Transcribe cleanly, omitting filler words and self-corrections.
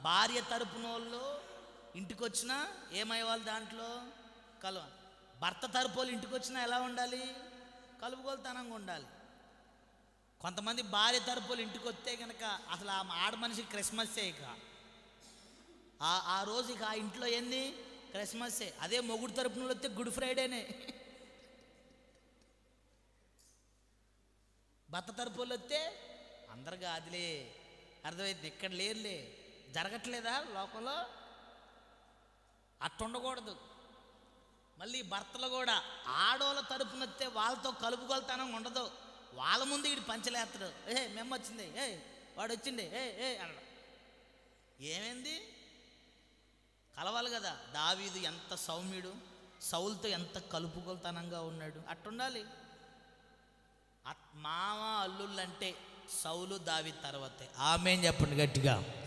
భార్య తరపున వాళ్ళు ఇంటికి వచ్చినా ఏమయ్యేవాళ్ళు దాంట్లో భర్త తరపు వాళ్ళు ఇంటికి వచ్చినా ఎలా ఉండాలి? కలుపుగోలుతనంగా ఉండాలి. కొంతమంది భార్య తరపు వాళ్ళు ఇంటికి వస్తే కనుక అసలు ఆ ఆడ మనిషికి క్రిస్మస్సే. ఇక ఆ రోజు ఇక ఆ ఇంట్లో ఏంది? క్రిస్మస్సే. అదే మొగుడు తరపున వస్తే గుడ్ ఫ్రైడేనే. భర్త తరపు వాళ్ళు వస్తే అందరు కాదులే, అర్థమైంది, ఇక్కడ లేరులే, జరగట్లేదా లోకంలో? అట్టుండకూడదు. మళ్ళీ భర్తలు కూడా ఆడోళ్ళ తరపున వస్తే వాళ్ళతో కలుపుకొలతనం ఉండదు. వాళ్ళ ముందు వీడు పంచలేస్తాడు. మేము వచ్చింది, వాడు వచ్చింది, అన్నాడు. ఏమైంది? కలవాలి కదా. దావీదు ఎంత సౌమ్యుడు, సౌలుతో ఎంత కలుపుకొలతనంగా ఉన్నాడు. అట్టుండాలి. మామ అల్లుళ్ళంటే సౌలు దావీదు తర్వాతే. ఆమేన్ చెప్పండి గట్టిగా.